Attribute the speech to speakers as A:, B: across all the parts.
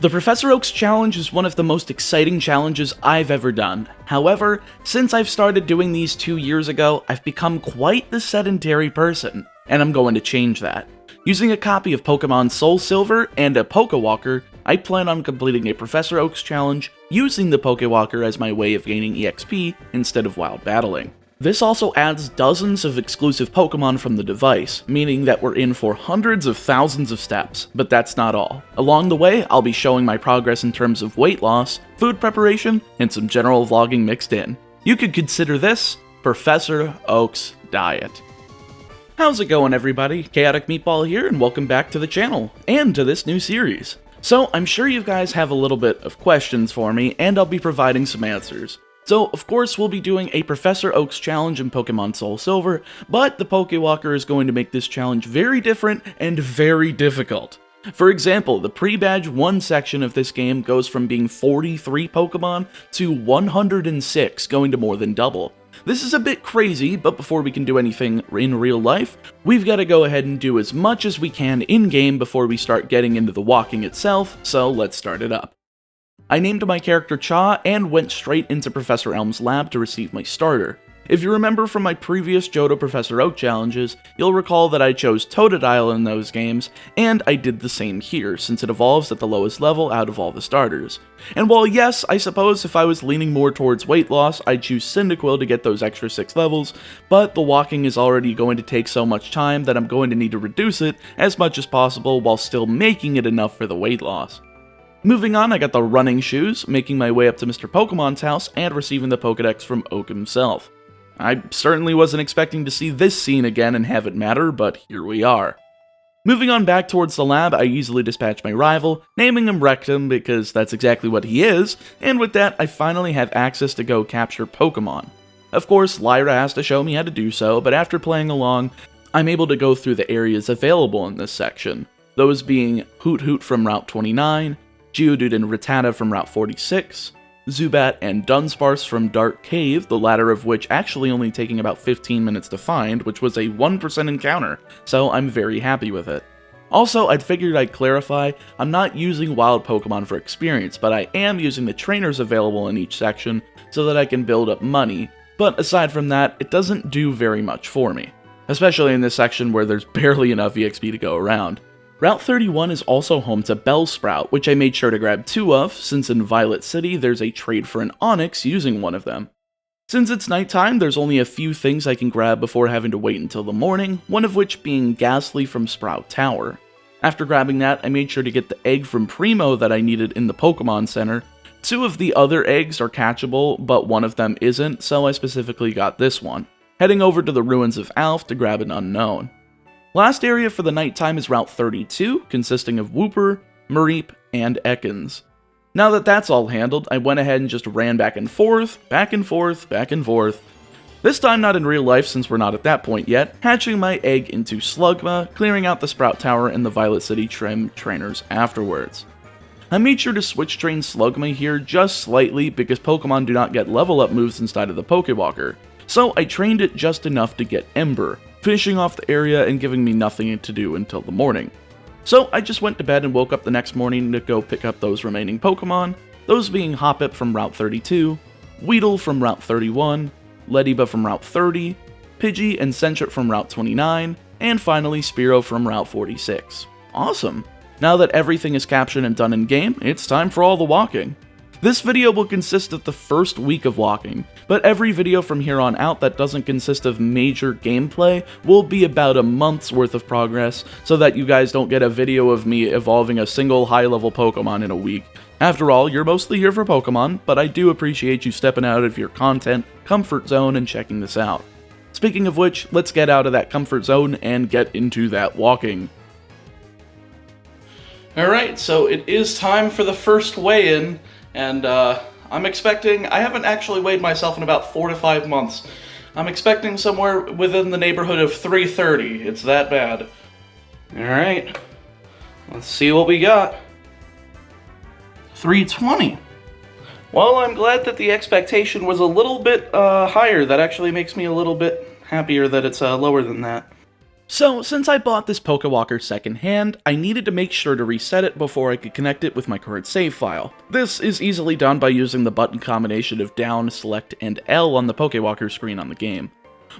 A: The Professor Oak's challenge is one of the most exciting challenges I've ever done. However, since I've started doing these 2 years ago, I've become quite the sedentary person, and I'm going to change that. Using a copy of Pokemon SoulSilver and a Pokewalker, I plan on completing a Professor Oak's challenge using the Pokewalker as my way of gaining EXP instead of wild battling. This also adds dozens of exclusive Pokemon from the device, meaning that we're in for hundreds of thousands of steps, but that's not all. Along the way, I'll be showing my progress in terms of weight loss, food preparation, and some general vlogging mixed in. You could consider this Professor Oak's diet. How's it going, everybody? Chaoticmeatball here, and welcome back to the channel, and to this new series. So, I'm sure you guys have a little bit of questions for me, and I'll be providing some answers. So, of course, we'll be doing a Professor Oak's challenge in Pokemon SoulSilver, but the Pokewalker is going to make this challenge very different and very difficult. For example, the pre-badge 1 section of this game goes from being 43 Pokemon to 106, going to more than double. This is a bit crazy, but before we can do anything in real life, we've got to go ahead and do as much as we can in-game before we start getting into the walking itself, so let's start it up. I named my character Cha and went straight into Professor Elm's lab to receive my starter. If you remember from my previous Johto Professor Oak challenges, you'll recall that I chose Totodile in those games, and I did the same here, since it evolves at the lowest level out of all the starters. And while yes, I suppose if I was leaning more towards weight loss, I'd choose Cyndaquil to get those extra 6 levels, but the walking is already going to take so much time that I'm going to need to reduce it as much as possible while still making it enough for the weight loss. Moving on, I got the running shoes, making my way up to Mr. Pokemon's house and receiving the Pokedex from Oak himself. I certainly wasn't expecting to see this scene again and have it matter, but here we are. Moving on back towards the lab, I easily dispatch my rival, naming him Rectum because that's exactly what he is, and with that, I finally have access to go capture Pokemon. Of course, Lyra has to show me how to do so, but after playing along, I'm able to go through the areas available in this section, those being Hoot Hoot from Route 29, Geodude and Rattata from Route 46, Zubat and Dunsparce from Dark Cave, the latter of which actually only taking about 15 minutes to find, which was a 1% encounter, so I'm very happy with it. Also, I'd figured I'd clarify, I'm not using wild Pokemon for experience, but I am using the trainers available in each section so that I can build up money, but aside from that, it doesn't do very much for me, especially in this section where there's barely enough EXP to go around. Route 31 is also home to Bellsprout, which I made sure to grab 2 of, since in Violet City there's a trade for an Onix using one of them. Since it's nighttime, there's only a few things I can grab before having to wait until the morning, one of which being Ghastly from Sprout Tower. After grabbing that, I made sure to get the egg from Primo that I needed in the Pokemon Center. 2 of the other eggs are catchable, but one of them isn't, so I specifically got this one, heading over to the Ruins of Alph to grab an Unknown. Last area for the nighttime is Route 32, consisting of Wooper, Mareep, and Ekans. Now that that's all handled, I went ahead and just ran back and forth, back and forth, back and forth. This time not in real life since we're not at that point yet, hatching my egg into Slugma, clearing out the Sprout Tower and the Violet City Trim trainers afterwards. I made sure to switch train Slugma here just slightly because Pokemon do not get level up moves inside of the Pokewalker, so I trained it just enough to get Ember, finishing off the area and giving me nothing to do until the morning. So I just went to bed and woke up the next morning to go pick up those remaining Pokemon, those being Hoppip from Route 32, Weedle from Route 31, Lediba from Route 30, Pidgey and Sentret from Route 29, and finally Spearow from Route 46. Awesome! Now that everything is captured and done in game, it's time for all the walking. This video will consist of the first week of walking, but every video from here on out that doesn't consist of major gameplay will be about a month's worth of progress, so that you guys don't get a video of me evolving a single high-level Pokemon in a week. After all, you're mostly here for Pokemon, but I do appreciate you stepping out of your content comfort zone and checking this out. Speaking of which, let's get out of that comfort zone and get into that walking. Alright, so it is time for the first weigh-in. And I'm expecting, I haven't actually weighed myself in about 4 to 5 months. I'm expecting somewhere within the neighborhood of 330. It's that bad. Alright, let's see what we got. 320. Well, I'm glad that the expectation was a little bit higher. That actually makes me a little bit happier that it's lower than that. So, since I bought this Pokewalker secondhand, I needed to make sure to reset it before I could connect it with my current save file. This is easily done by using the button combination of down, select, and L on the Pokewalker screen on the game.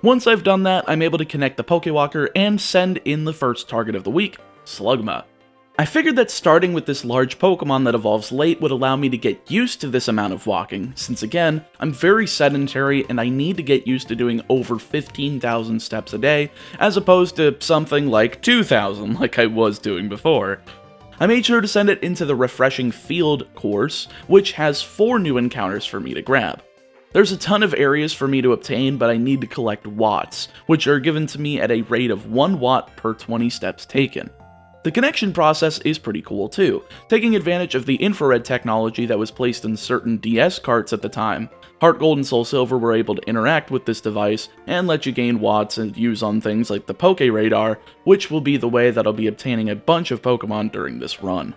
A: Once I've done that, I'm able to connect the Pokewalker and send in the first target of the week, Slugma. I figured that starting with this large Pokemon that evolves late would allow me to get used to this amount of walking, since again, I'm very sedentary and I need to get used to doing over 15,000 steps a day, as opposed to something like 2,000 like I was doing before. I made sure to send it into the Refreshing Field course, which has 4 new encounters for me to grab. There's a ton of areas for me to obtain, but I need to collect watts, which are given to me at a rate of 1 watt per 20 steps taken. The connection process is pretty cool too, taking advantage of the infrared technology that was placed in certain DS carts at the time. Heart Gold and SoulSilver were able to interact with this device and let you gain watts and use on things like the Poke Radar, which will be the way that I'll be obtaining a bunch of Pokemon during this run.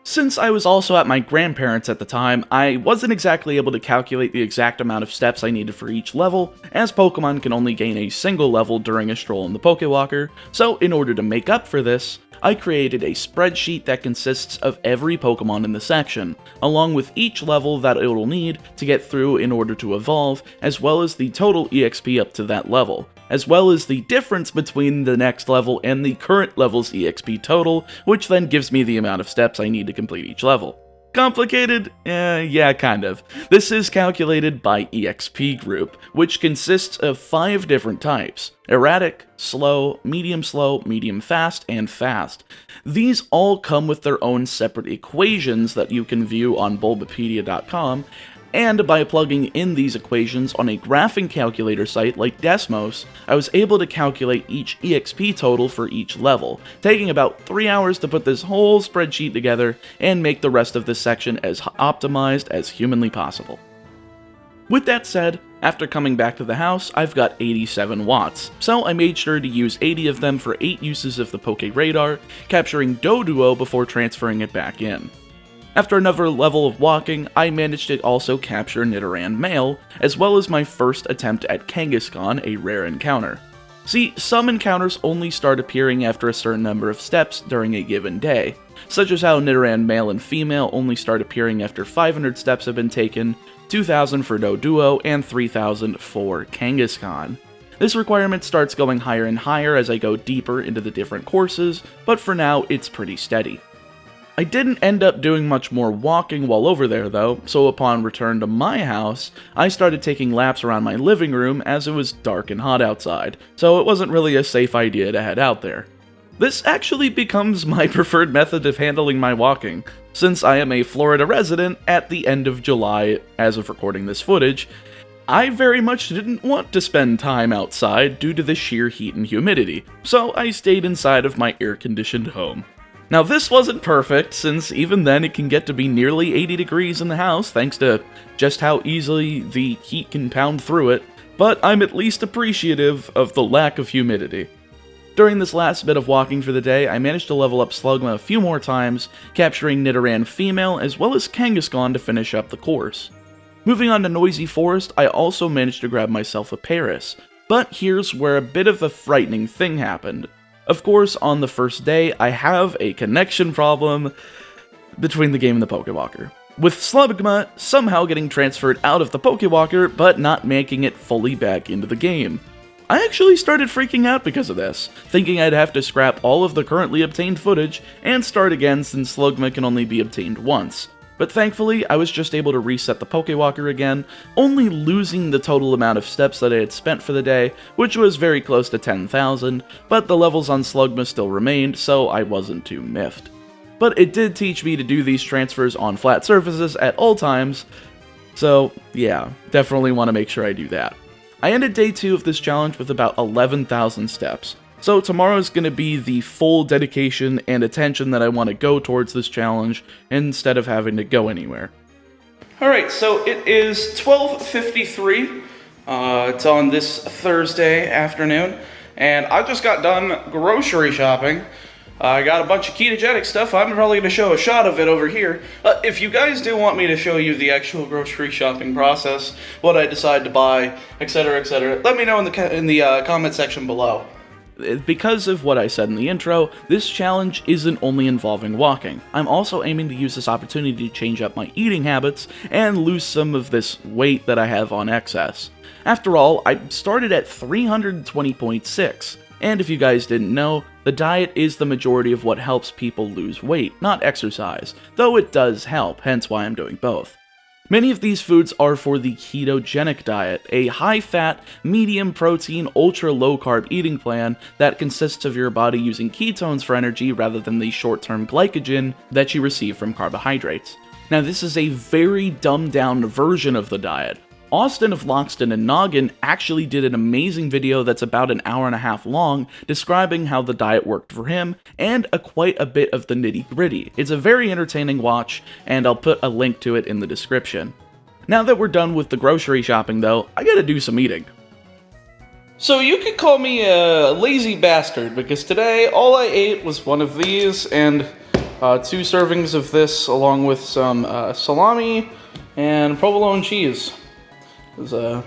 A: Since I was also at my grandparents' at the time, I wasn't exactly able to calculate the exact amount of steps I needed for each level, as Pokemon can only gain a single level during a stroll in the Pokewalker, so in order to make up for this, I created a spreadsheet that consists of every Pokemon in the section, along with each level that it will need to get through in order to evolve, as well as the total EXP up to that level, as well as the difference between the next level and the current level's EXP total, which then gives me the amount of steps I need to complete each level. Complicated? Yeah, kind of. This is calculated by EXP group, which consists of 5 different types: erratic, slow, medium fast, and fast. These all come with their own separate equations that you can view on Bulbapedia.com, and by plugging in these equations on a graphing calculator site like Desmos, I was able to calculate each EXP total for each level, taking about 3 hours to put this whole spreadsheet together and make the rest of this section as optimized as humanly possible. With that said, after coming back to the house, I've got 87 watts, so I made sure to use 80 of them for 8 uses of the Poke Radar, capturing Doduo before transferring it back in. After another level of walking, I managed to also capture Nidoran Male, as well as my first attempt at Kangaskhan, a rare encounter. See, some encounters only start appearing after a certain number of steps during a given day, such as how Nidoran Male and Female only start appearing after 500 steps have been taken, 2,000 for Doduo, and 3,000 for Kangaskhan. This requirement starts going higher and higher as I go deeper into the different courses, but for now it's pretty steady. I didn't end up doing much more walking while over there though, so upon return to my house, I started taking laps around my living room as it was dark and hot outside, so it wasn't really a safe idea to head out there. This actually becomes my preferred method of handling my walking, since I am a Florida resident at the end of July as of recording this footage. I very much didn't want to spend time outside due to the sheer heat and humidity, so I stayed inside of my air-conditioned home. Now this wasn't perfect, since even then it can get to be nearly 80 degrees in the house thanks to just how easily the heat can pound through it, but I'm at least appreciative of the lack of humidity. During this last bit of walking for the day, I managed to level up Slugma a few more times, capturing Nidoran Female as well as Kangaskhan to finish up the course. Moving on to Noisy Forest, I also managed to grab myself a Paris, but here's where a bit of a frightening thing happened. Of course, on the first day, I have a connection problem between the game and the Pokewalker, with Slugma somehow getting transferred out of the Pokewalker, but not making it fully back into the game. I actually started freaking out because of this, thinking I'd have to scrap all of the currently obtained footage and start again since Slugma can only be obtained once. But thankfully, I was just able to reset the Pokewalker again, only losing the total amount of steps that I had spent for the day, which was very close to 10,000, but the levels on Slugma still remained, so I wasn't too miffed. But it did teach me to do these transfers on flat surfaces at all times, so yeah, definitely want to make sure I do that. I ended day 2 of this challenge with about 11,000 steps. So tomorrow's going to be the full dedication and attention that I want to go towards this challenge instead of having to go anywhere. Alright, so it is 12:53. It's on this Thursday afternoon, and I just got done grocery shopping. I got a bunch of ketogenic stuff. I'm probably going to show a shot of it over here. If you guys do want me to show you the actual grocery shopping process, what I decide to buy, etc., let me know in the comment section below. Because of what I said in the intro, this challenge isn't only involving walking. I'm also aiming to use this opportunity to change up my eating habits and lose some of this weight that I have on excess. After all, I started at 320.6, and if you guys didn't know, the diet is the majority of what helps people lose weight, not exercise, though it does help, hence why I'm doing both. Many of these foods are for the ketogenic diet, a high-fat, medium-protein, ultra-low-carb eating plan that consists of your body using ketones for energy rather than the short-term glycogen that you receive from carbohydrates. Now, this is a very dumbed-down version of the diet. Austin of Loxton and Noggin actually did an amazing video that's about an hour and a half long describing how the diet worked for him and quite a bit of the nitty-gritty. It's a very entertaining watch, and I'll put a link to it in the description. Now that we're done with the grocery shopping though, I gotta do some eating.
B: So you could call me a lazy bastard, because today all I ate was one of these and 2 servings of this along with some salami and provolone cheese. I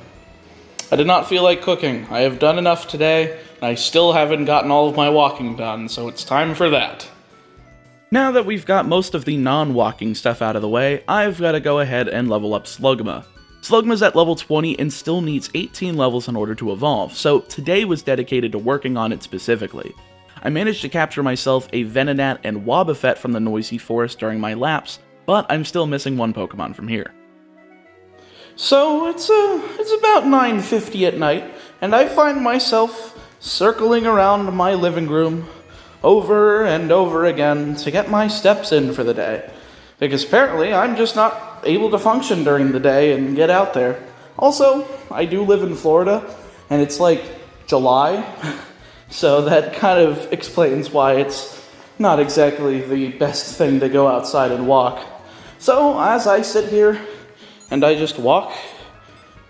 B: did not feel like cooking. I have done enough today, and I still haven't gotten all of my walking done, so it's time for that.
A: Now that we've got most of the non-walking stuff out of the way, I've got to go ahead and level up Slugma. Slugma's at level 20 and still needs 18 levels in order to evolve, so today was dedicated to working on it specifically. I managed to capture myself a Venonat and Wobbuffet from the Noisy Forest during my laps, but I'm still missing one Pokemon from here.
B: So it's about 9:50 at night, and I find myself circling around my living room over and over again to get my steps in for the day. Because apparently I'm just not able to function during the day and get out there. Also, I do live in Florida, and it's like July, so that kind of explains why it's not exactly the best thing to go outside and walk. So as I sit here, and I just walk,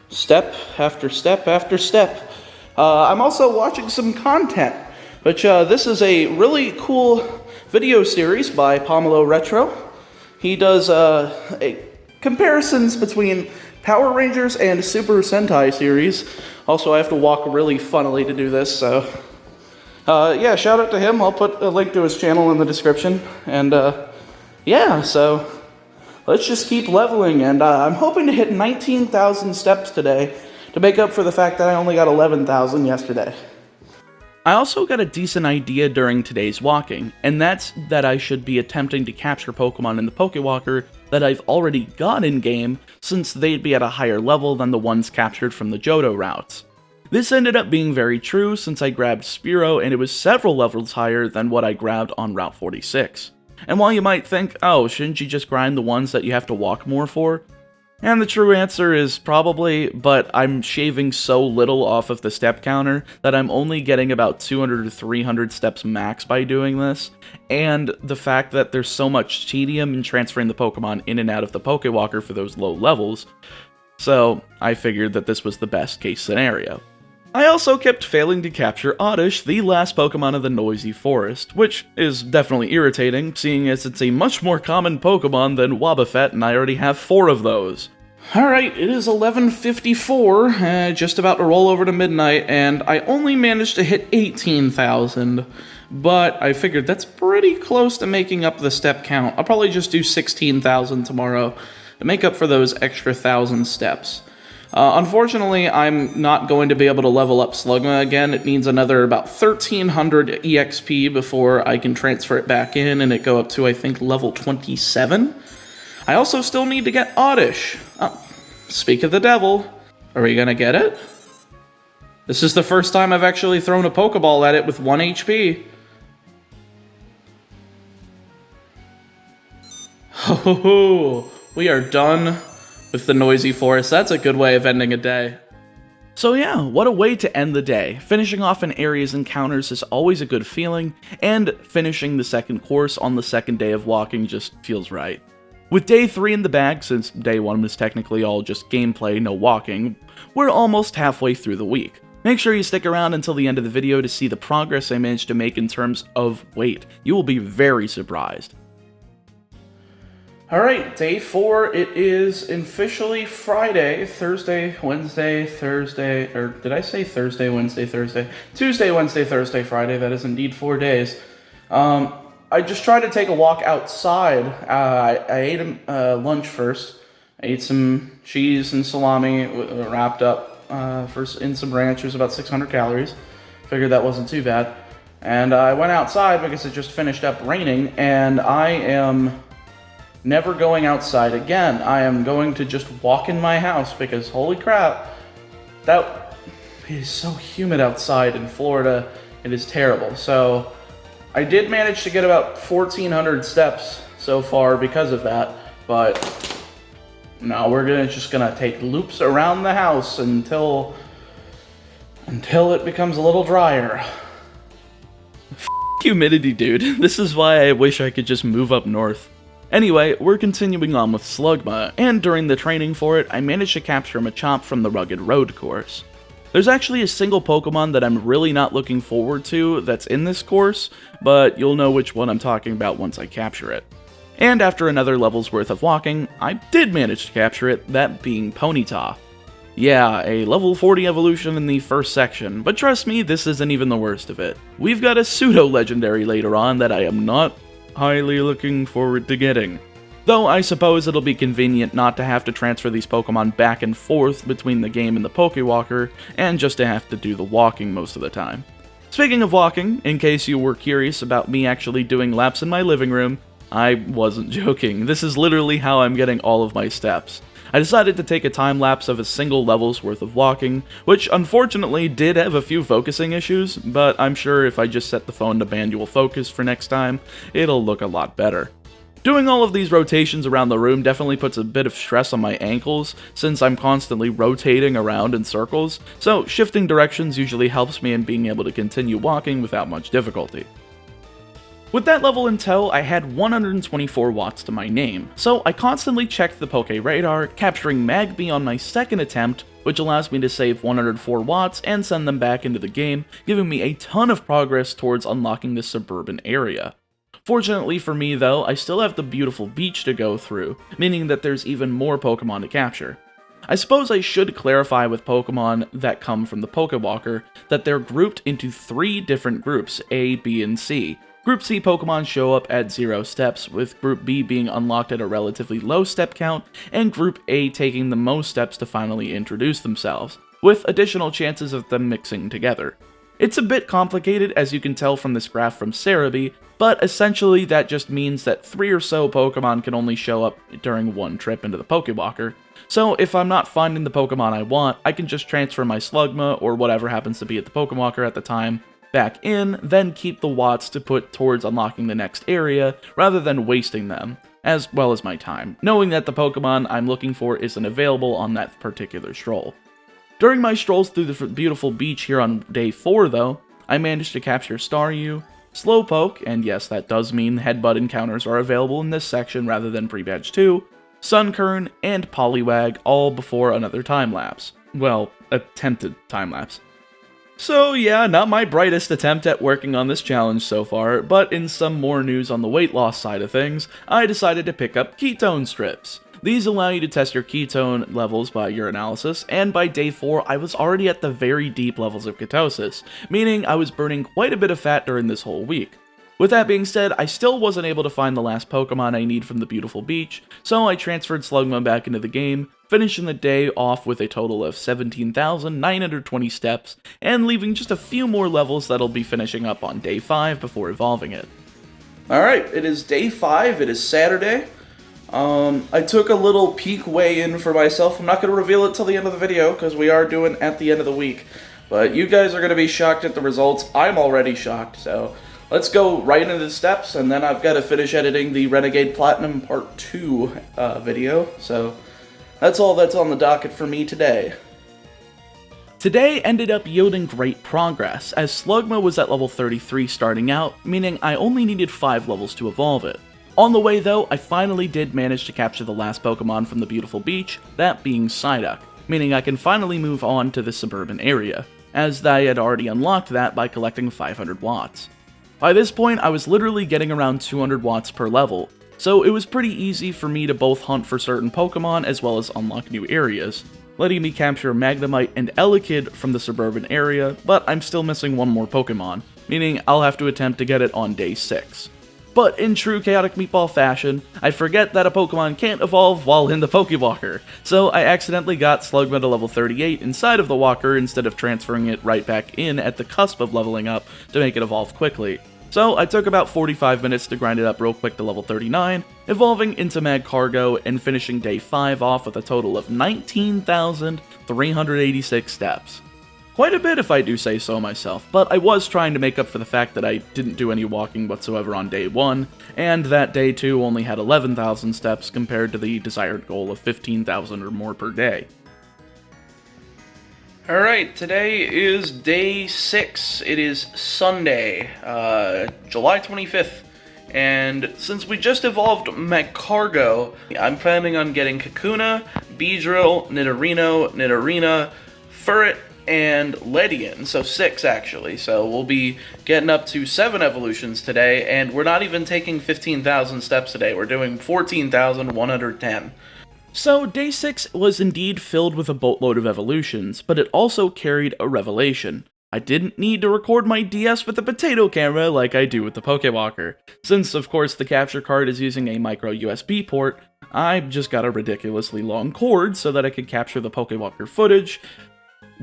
B: step after step after step. I'm also watching some content, which this is a really cool video series by Pomelo Retro. He does comparisons between Power Rangers and Super Sentai series. Also, I have to walk really funnily to do this, so yeah, shout out to him. I'll put a link to his channel in the description. And yeah, so let's just keep leveling, and I'm hoping to hit 19,000 steps today to make up for the fact that I only got 11,000 yesterday.
A: I also got a decent idea during today's walking, and that's that I should be attempting to capture Pokemon in the Pokewalker that I've already got in-game, since they'd be at a higher level than the ones captured from the Johto routes. This ended up being very true since I grabbed Spearow and it was several levels higher than what I grabbed on Route 46. And while you might think, oh, shouldn't you just grind the ones that you have to walk more for? And the true answer is probably, but I'm shaving so little off of the step counter that I'm only getting about 200 to 300 steps max by doing this, and the fact that there's so much tedium in transferring the Pokemon in and out of the Pokewalker for those low levels, so I figured that this was the best case scenario. I also kept failing to capture Oddish, the last Pokemon of the Noisy Forest, which is definitely irritating, seeing as it's a much more common Pokemon than Wobbuffet, and I already have 4 of those.
B: Alright, it is 11:54, just about to roll over to midnight, and I only managed to hit 18,000, but I figured that's pretty close to making up the step count. I'll probably just do 16,000 tomorrow to make up for those extra 1,000 steps. Unfortunately, I'm not going to be able to level up Slugma again. It needs another about 1,300 EXP before I can transfer it back in and it go up to, I think, level 27. I also still need to get Oddish. Speak of the devil. Are we gonna get it? This is the first time I've actually thrown a Pokeball at it with 1 HP. Ho, we are done with the Noisy Forest. That's a good way of ending a day.
A: So yeah, what a way to end the day. Finishing off an area's encounters is always a good feeling, and finishing the second course on the second day of walking just feels right. With day 3 in the bag, since day 1 was technically all just gameplay, no walking, we're almost halfway through the week. Make sure you stick around until the end of the video to see the progress I managed to make in terms of weight. You will be very surprised.
B: Alright, day 4, it is officially Friday, Thursday, Wednesday, Thursday, or did I say Thursday, Wednesday, Thursday? Tuesday, Wednesday, Thursday, Friday, that is indeed 4 days. I just tried to take a walk outside. I ate lunch first. I ate some cheese and salami wrapped up in some ranch. It was about 600 calories. Figured that wasn't too bad. And I went outside because it just finished up raining, and I am never going outside again. I am going to just walk in my house because holy crap, it is so humid outside in Florida. It is terrible. So I did manage to get about 1,400 steps so far because of that, but now we're just gonna take loops around the house until it becomes a little drier.
A: Humidity, dude. This is why I wish I could just move up north. Anyway, we're continuing on with Slugma, and during the training for it, I managed to capture Machop from the Rugged Road course. There's actually a single Pokemon that I'm really not looking forward to that's in this course, but you'll know which one I'm talking about once I capture it. And after another level's worth of walking, I did manage to capture it, that being Ponyta. Yeah, a level 40 evolution in the first section, but trust me, this isn't even the worst of it. We've got a pseudo-legendary later on that I am not highly looking forward to getting. Though I suppose it'll be convenient not to have to transfer these Pokemon back and forth between the game and the Pokewalker, and just to have to do the walking most of the time. Speaking of walking, in case you were curious about me actually doing laps in my living room, I wasn't joking. This is literally how I'm getting all of my steps. I decided to take a time lapse of a single level's worth of walking, which unfortunately did have a few focusing issues, but I'm sure if I just set the phone to manual focus for next time, it'll look a lot better. Doing all of these rotations around the room definitely puts a bit of stress on my ankles, since I'm constantly rotating around in circles, so shifting directions usually helps me in being able to continue walking without much difficulty. With that level in tow, I had 124 watts to my name, so I constantly checked the Poke Radar, capturing Magby on my second attempt, which allows me to save 104 watts and send them back into the game, giving me a ton of progress towards unlocking this suburban area. Fortunately for me though, I still have the beautiful beach to go through, meaning that there's even more Pokemon to capture. I suppose I should clarify with Pokemon that come from the Pokewalker that they're grouped into 3 different groups, A, B, and C. Group C Pokemon show up at 0 steps, with Group B being unlocked at a relatively low step count, and Group A taking the most steps to finally introduce themselves, with additional chances of them mixing together. It's a bit complicated, as you can tell from this graph from Cerebi, but essentially that just means that 3 or so Pokemon can only show up during one trip into the Pokewalker. So if I'm not finding the Pokemon I want, I can just transfer my Slugma, or whatever happens to be at the Pokewalker at the time, back in, then keep the watts to put towards unlocking the next area, rather than wasting them, as well as my time, knowing that the Pokemon I'm looking for isn't available on that particular stroll. During my strolls through the beautiful beach here on day 4 though, I managed to capture Staryu, Slowpoke, and yes, that does mean headbutt encounters are available in this section rather than pre-badge 2, Sunkern, and Poliwag, all before another time-lapse. Well, attempted time-lapse. So yeah, not my brightest attempt at working on this challenge so far, but in some more news on the weight loss side of things, I decided to pick up ketone strips. These allow you to test your ketone levels by urinalysis, and by day 4 I was already at the very deep levels of ketosis, meaning I was burning quite a bit of fat during this whole week. With that being said, I still wasn't able to find the last Pokemon I need from the beautiful beach, so I transferred Slugma back into the game, finishing the day off with a total of 17,920 steps, and leaving just a few more levels that'll be finishing up on day 5 before evolving it.
B: Alright, it is day 5, it is Saturday. I took a little peek weigh-in for myself. I'm not going to reveal it till the end of the video, because we are doing at the end of the week. But you guys are going to be shocked at the results. I'm already shocked, so let's go right into the steps, and then I've got to finish editing the Renegade Platinum Part 2 video, so that's all that's on the docket for me today.
A: Today ended up yielding great progress, as Slugma was at level 33 starting out, meaning I only needed 5 levels to evolve it. On the way though, I finally did manage to capture the last Pokemon from the beautiful beach, that being Psyduck, meaning I can finally move on to the suburban area, as I had already unlocked that by collecting 500 watts. By this point, I was literally getting around 200 watts per level, so it was pretty easy for me to both hunt for certain Pokemon as well as unlock new areas, letting me capture Magnemite and Elekid from the suburban area, but I'm still missing one more Pokemon, meaning I'll have to attempt to get it on day 6. But in true Chaotic Meatball fashion, I forget that a Pokemon can't evolve while in the Pokewalker, so I accidentally got Slugma level 38 inside of the walker instead of transferring it right back in at the cusp of leveling up to make it evolve quickly. So I took about 45 minutes to grind it up real quick to level 39, evolving into Magcargo and finishing day 5 off with a total of 19,386 steps. Quite a bit if I do say so myself, but I was trying to make up for the fact that I didn't do any walking whatsoever on day 1, and that day 2 only had 11,000 steps compared to the desired goal of 15,000 or more per day.
B: Alright, today is day 6. It is Sunday, July 25th. And since we just evolved Magcargo, I'm planning on getting Kakuna, Beedrill, Nidorina, Furret, and Ledian, so 6 actually. So we'll be getting up to 7 evolutions today, and we're not even taking 15,000 steps today. We're doing 14,110.
A: So, day 6 was indeed filled with a boatload of evolutions, but it also carried a revelation. I didn't need to record my DS with a potato camera like I do with the Pokewalker. Since, of course, the capture card is using a micro USB port, I just got a ridiculously long cord so that I could capture the Pokewalker footage,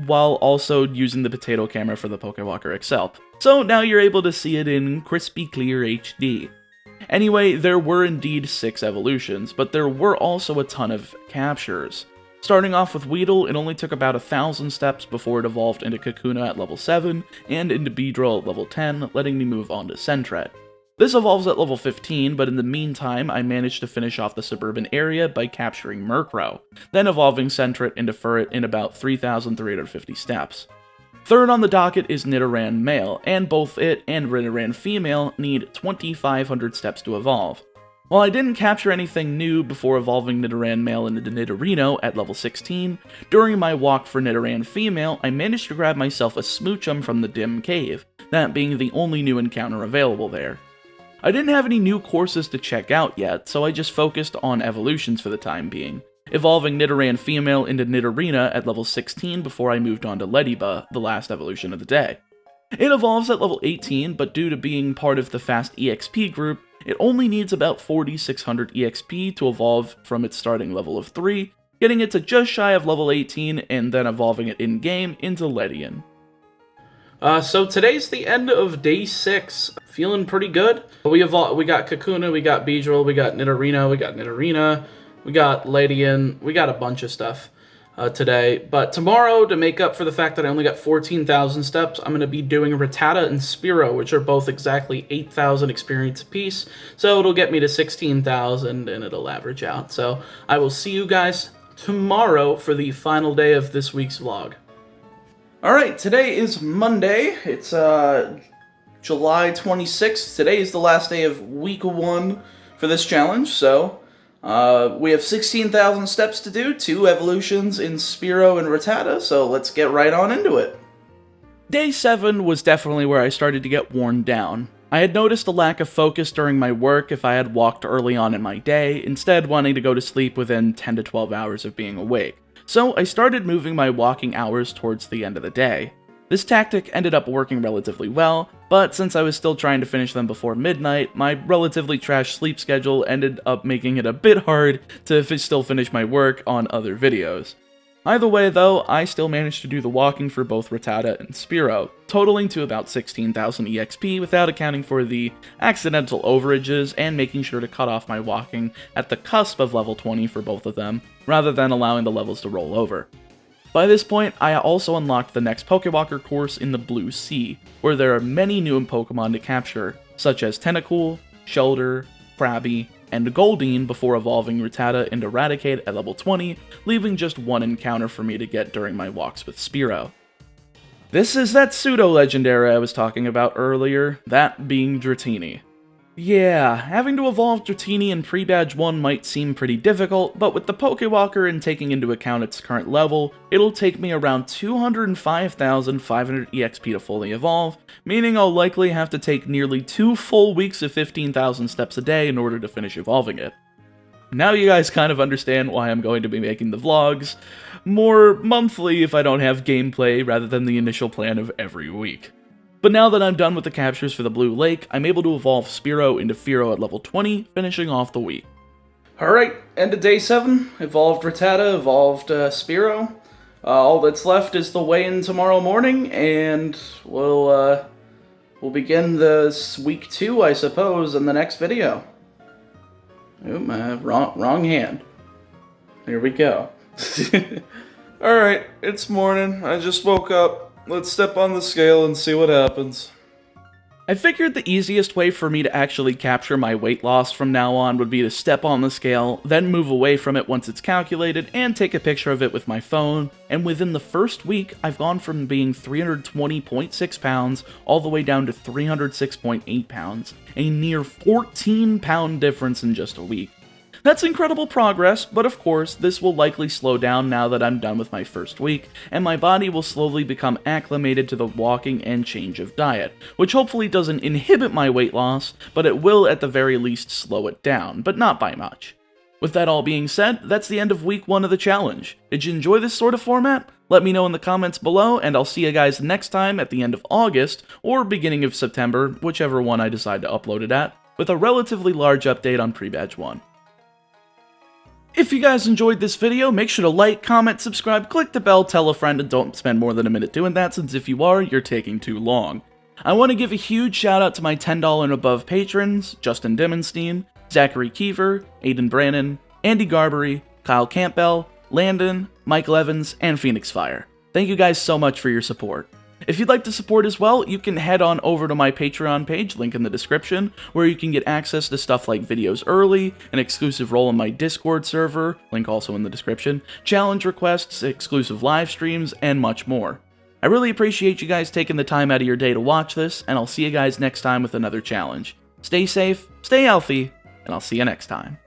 A: while also using the potato camera for the Pokewalker itself. So now you're able to see it in crispy clear HD. Anyway, there were indeed 6 evolutions, but there were also a ton of captures. Starting off with Weedle, it only took about 1,000 steps before it evolved into Kakuna at level 7, and into Beedrill at level 10, letting me move on to Sentret. This evolves at level 15, but in the meantime, I managed to finish off the suburban area by capturing Murkrow, then evolving Sentret into Furret in about 3,350 steps. Third on the docket is Nidoran Male, and both it and Nidoran Female need 2,500 steps to evolve. While I didn't capture anything new before evolving Nidoran Male into Nidorino at level 16, during my walk for Nidoran Female, I managed to grab myself a Smoochum from the Dim Cave, that being the only new encounter available there. I didn't have any new courses to check out yet, so I just focused on evolutions for the time being, evolving Nidoran Female into Nidorina at level 16 before I moved on to Lediba, the last evolution of the day. It evolves at level 18, but due to being part of the Fast EXP group, it only needs about 4,600 EXP to evolve from its starting level of 3, getting it to just shy of level 18 and then evolving it in-game into Ledian.
B: So today's the end of day 6. Feeling pretty good. We got Kakuna, we got Beedrill, we got Nidorina, we got Ledian, we got a bunch of stuff today. But tomorrow, to make up for the fact that I only got 14,000 steps, I'm going to be doing Rattata and Spearow, which are both exactly 8,000 experience apiece. So it'll get me to 16,000 and it'll average out. So I will see you guys tomorrow for the final day of this week's vlog. Alright, today is Monday. It's July 26th. Today is the last day of week 1 for this challenge, so we have 16,000 steps to do, 2 evolutions in Spearow and Rattata, so let's get right on into it.
A: Day 7 was definitely where I started to get worn down. I had noticed a lack of focus during my work if I had walked early on in my day, instead wanting to go to sleep within 10 to 12 hours of being awake. So I started moving my walking hours towards the end of the day. This tactic ended up working relatively well, but since I was still trying to finish them before midnight, my relatively trash sleep schedule ended up making it a bit hard to still finish my work on other videos. Either way though, I still managed to do the walking for both Rattata and Spearow, totaling to about 16,000 EXP without accounting for the accidental overages and making sure to cut off my walking at the cusp of level 20 for both of them, rather than allowing the levels to roll over. By this point, I also unlocked the next Pokewalker course in the Blue Sea, where there are many new Pokemon to capture, such as Tentacool, Shellder, Krabby, and Goldeen before evolving Rattata into Raticate at level 20, leaving just one encounter for me to get during my walks with Spearow. This is that pseudo-legendary I was talking about earlier, that being Dratini. Yeah, having to evolve Dratini in pre-badge 1 might seem pretty difficult, but with the Pokewalker and taking into account its current level, it'll take me around 205,500 EXP to fully evolve, meaning I'll likely have to take nearly 2 full weeks of 15,000 steps a day in order to finish evolving it. Now you guys kind of understand why I'm going to be making the vlogs more monthly if I don't have gameplay rather than the initial plan of every week. But now that I'm done with the captures for the Blue Lake, I'm able to evolve Spearow into Fearow at level 20, finishing off the week.
B: Alright, end of day 7. Evolved Rattata, evolved Spearow. All that's left is the weigh-in tomorrow morning, and we'll begin the week 2, I suppose, in the next video. Oop, wrong hand. Here we go. Alright, it's morning. I just woke up. Let's step on the scale and see what happens.
A: I figured the easiest way for me to actually capture my weight loss from now on would be to step on the scale, then move away from it once it's calculated, and take a picture of it with my phone, and within the first week, I've gone from being 320.6 pounds all the way down to 306.8 pounds, a near 14-pound difference in just a week. That's incredible progress, but of course, this will likely slow down now that I'm done with my first week, and my body will slowly become acclimated to the walking and change of diet, which hopefully doesn't inhibit my weight loss, but it will at the very least slow it down, but not by much. With that all being said, that's the end of week 1 of the challenge. Did you enjoy this sort of format? Let me know in the comments below, and I'll see you guys next time at the end of August, or beginning of September, whichever one I decide to upload it at, with a relatively large update on Pre-Badge 1. If you guys enjoyed this video, make sure to like, comment, subscribe, click the bell, tell a friend, and don't spend more than a minute doing that, since if you are, you're taking too long. I want to give a huge shout out to my $10 and above patrons, Justin Dimmenstein, Zachary Kiefer, Aiden Brannon, Andy Garbery, Kyle Campbell, Landon, Michael Evans, and Phoenix Fire. Thank you guys so much for your support. If you'd like to support as well, you can head on over to my Patreon page, link in the description, where you can get access to stuff like videos early, an exclusive role in my Discord server, link also in the description, challenge requests, exclusive live streams, and much more. I really appreciate you guys taking the time out of your day to watch this, and I'll see you guys next time with another challenge. Stay safe, stay healthy, and I'll see you next time.